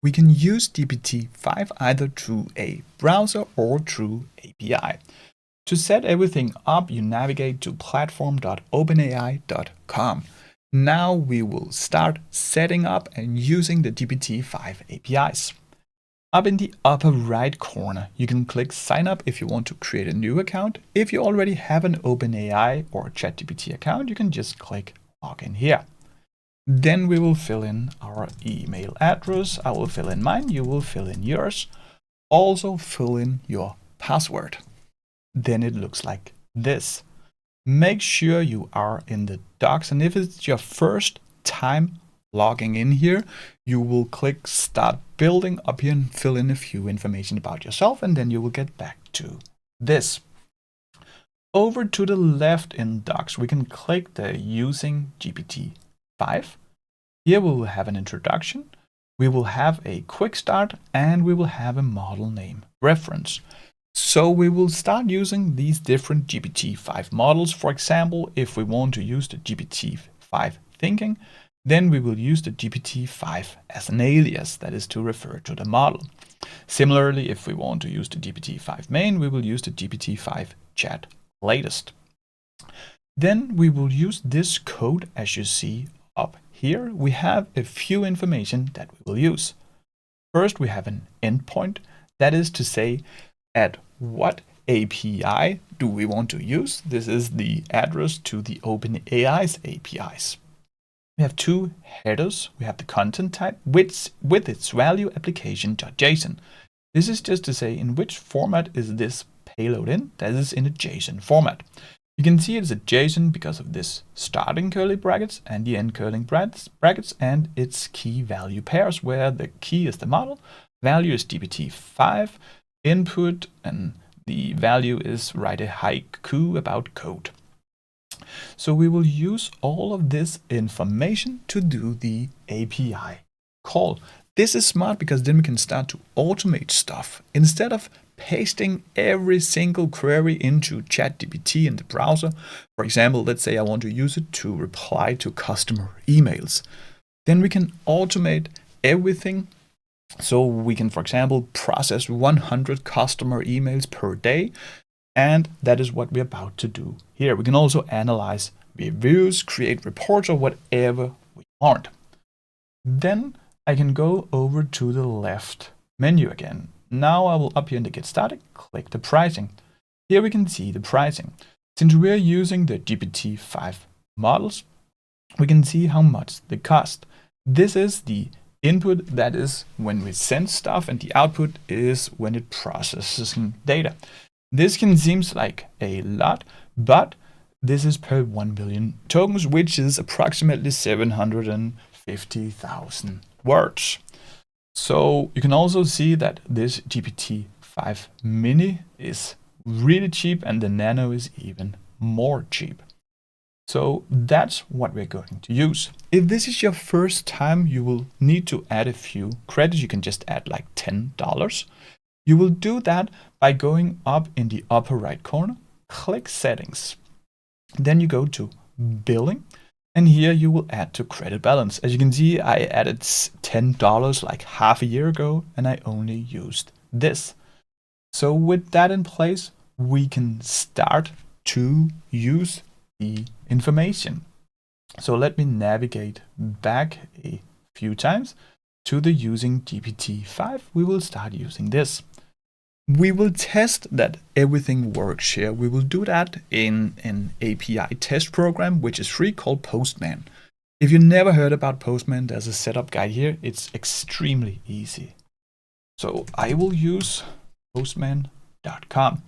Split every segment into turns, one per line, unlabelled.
we can use GPT-5 either through a browser or through API. To set everything up, you navigate to platform.openai.com. Now we will start setting up and using the GPT-5 APIs. Up in the upper right corner, you can click sign up if you want to create a new account. If you already have an OpenAI or ChatGPT account, you can just click log in here. Then we will fill in our email address. I will fill in mine, you will fill in yours. Also fill in your password. Then it looks like this. Make sure you are in the docs, and if it's your first time logging in here, you will click start building up here and fill in a few information about yourself, and then you will get back to this. Over to the left in docs, we can click the using GPT-5. Here we will have an introduction, we will have a quick start, and we will have a model name reference. So we will start using these different GPT-5 models. For example, if we want to use the GPT-5 thinking, then we will use the GPT-5 as an alias, that is to refer to the model. Similarly, if we want to use the GPT-5 main, we will use the GPT-5 chat latest. Then we will use this code as you see up here. We have a few information that we will use. First, we have an endpoint, that is to say at what API do we want to use. This is the address to the OpenAI's APIs. We have two headers. We have the content type with its value application.json. This is just to say in which format is this payload in. That is in a JSON format. You can see it's a JSON because of this starting curly brackets and the end curly brackets and its key value pairs, where the key is the model, value is GPT-5, input, and the value is write a haiku about code. So we will use all of this information to do the API call. This is smart because then we can start to automate stuff. Instead of pasting every single query into ChatGPT in the browser, for example, let's say I want to use it to reply to customer emails, then we can automate everything. So we can, for example, process 100 customer emails per day. And that is what we're about to do here. We can also analyze reviews, create reports, or whatever we want. Then I can go over to the left menu again. Now I will up here in the get started, click the pricing. Here we can see the pricing. Since we're using the GPT-5 models, we can see how much they cost. This is the input, that is when we send stuff, and the output is when it processes data. This can seem like a lot, but this is per 1 billion tokens, which is approximately 750,000 words. So you can also see that this GPT-5 mini is really cheap and the nano is even more cheap. So that's what we're going to use. If this is your first time, you will need to add a few credits. You can just add like $10. You will do that by going up in the upper right corner, click settings. Then you go to billing, and here you will add to credit balance. As you can see, I added $10 like half a year ago, and I only used this. So with that in place, we can start to use the information. So let me navigate back a few times to the using GPT-5. We will start using this. We will test that everything works here. We will do that in an API test program, which is free, called Postman. If you never heard about Postman, there's a setup guide here. It's extremely easy. So I will use postman.com.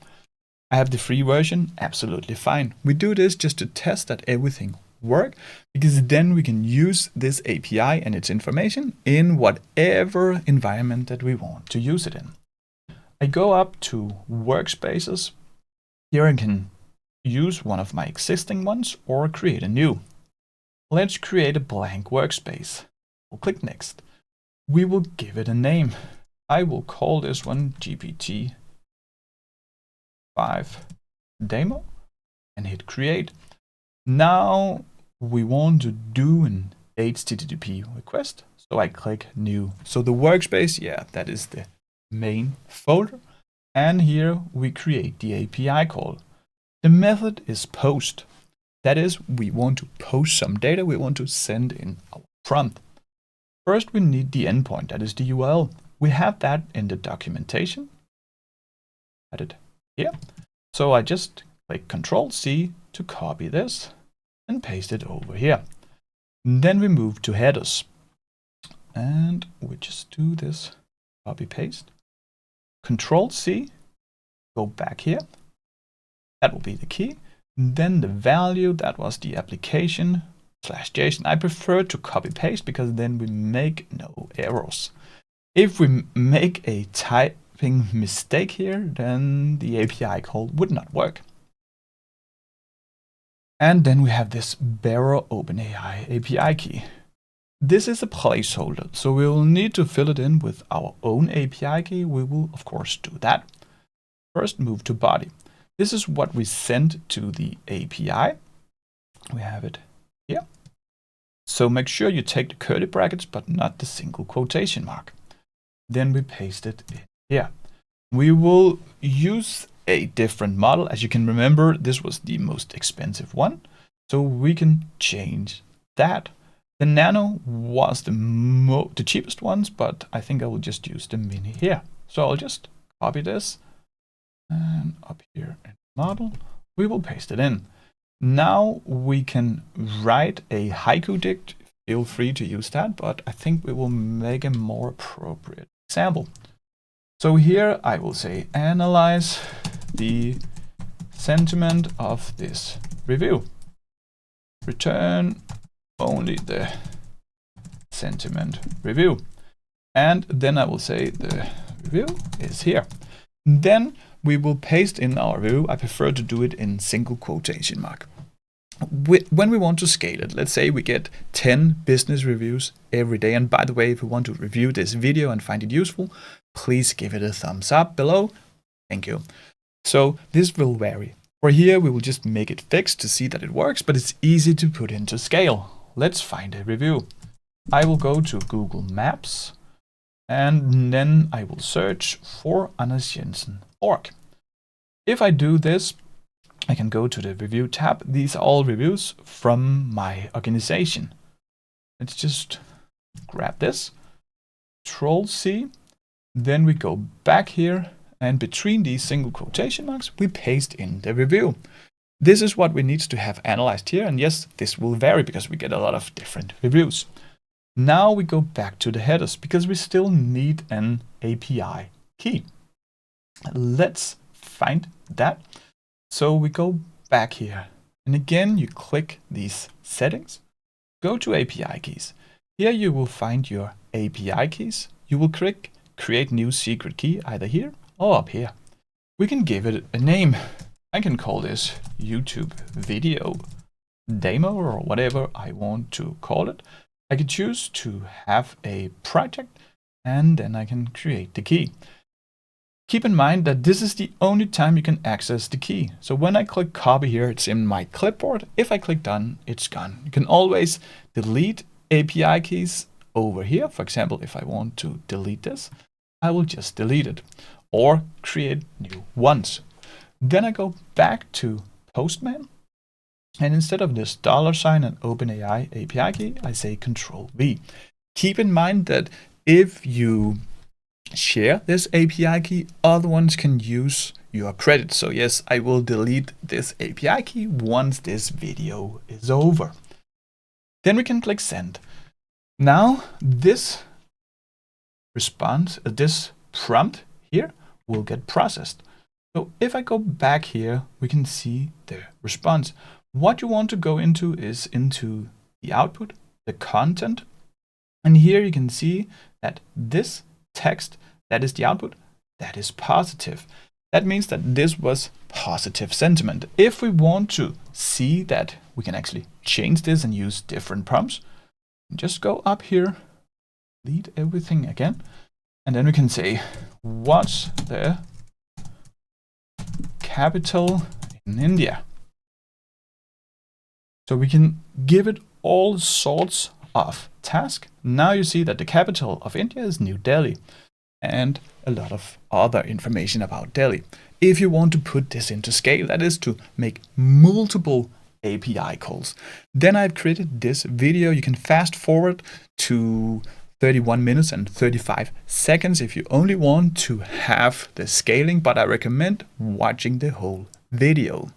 I have the free version, absolutely fine. We do this just to test that everything works, because then we can use this API and its information in whatever environment that we want to use it in. I go up to workspaces. Here I can use one of my existing ones or create a new. Let's create a blank workspace. We'll click next. We will give it a name. I will call this one GPT-5 demo and hit create. Now we want to do an HTTP request. So I click new. So the workspace, yeah, that is the main folder. And here we create the API call. The method is post. That is, we want to post some data. We want to send in our prompt. First, we need the endpoint. That is the URL. We have that in the documentation. Add it here. So I just click Control-C to copy this and paste it over here. And then we move to headers. And we just do this copy-paste. Control-C, go back here. That will be the key. Then the value, that was the application /JSON. I prefer to copy-paste because then we make no errors. If we make a typing mistake here, then the API call would not work. And then we have this bearer OpenAI API key. This is a placeholder, so we will need to fill it in with our own API key. We will, of course, do that. First, move to body. This is what we send to the API. We have it here. So make sure you take the curly brackets, but not the single quotation mark. Then we paste it in here. We will use a different model. As you can remember, this was the most expensive one. So we can change that. The nano was the cheapest ones, but I think I will just use the mini here. So I'll just copy this and up here in model, we will paste it in. Now we can write a haiku dict. Feel free to use that, but I think we will make a more appropriate example. So here I will say analyze the sentiment of this review. Return only the sentiment review. And then I will say the review is here. Then we will paste in our review. I prefer to do it in single quotation mark. When we want to scale it, let's say we get 10 business reviews every day. And by the way, if you want to review this video and find it useful, please give it a thumbs up below. Thank you. So this will vary. For here, we will just make it fixed to see that it works, but it's easy to put into scale. Let's find a review. I will go to Google Maps and then I will search for Anders Jensen org. If I do this, I can go to the review tab. These are all reviews from my organization. Let's just grab this, Control-C, then we go back here and between these single quotation marks, we paste in the review. This is what we need to have analyzed here. And yes, this will vary because we get a lot of different reviews. Now we go back to the headers because we still need an API key. Let's find that. So we go back here and again, you click these settings, go to API keys. Here you will find your API keys. You will click create new secret key either here or up here. We can give it a name. I can call this YouTube video demo or whatever I want to call it. I can choose to have a project and then I can create the key. Keep in mind that this is the only time you can access the key. So when I click copy here, it's in my clipboard. If I click done, it's gone. You can always delete API keys over here. For example, if I want to delete this, I will just delete it or create new ones. Then I go back to Postman. And instead of this $sign and OpenAI API key, I say Control-V. Keep in mind that if you share this API key, other ones can use your credit. So yes, I will delete this API key once this video is over. Then we can click send. Now this response, this prompt here will get processed. So if I go back here, we can see the response. What you want to go into is into the output, the content. And here you can see that this text, that is the output, that is positive. That means that this was positive sentiment. If we want to see that we can actually change this and use different prompts, just go up here, delete everything again, and then we can say, what's the capital in India? So we can give it all sorts of task, now you see that the capital of India is New Delhi, and a lot of other information about Delhi. If you want to put this into scale, that is to make multiple API calls, then I've created this video. You can fast forward to 31 minutes and 35 seconds if you only want to have the scaling, but I recommend watching the whole video.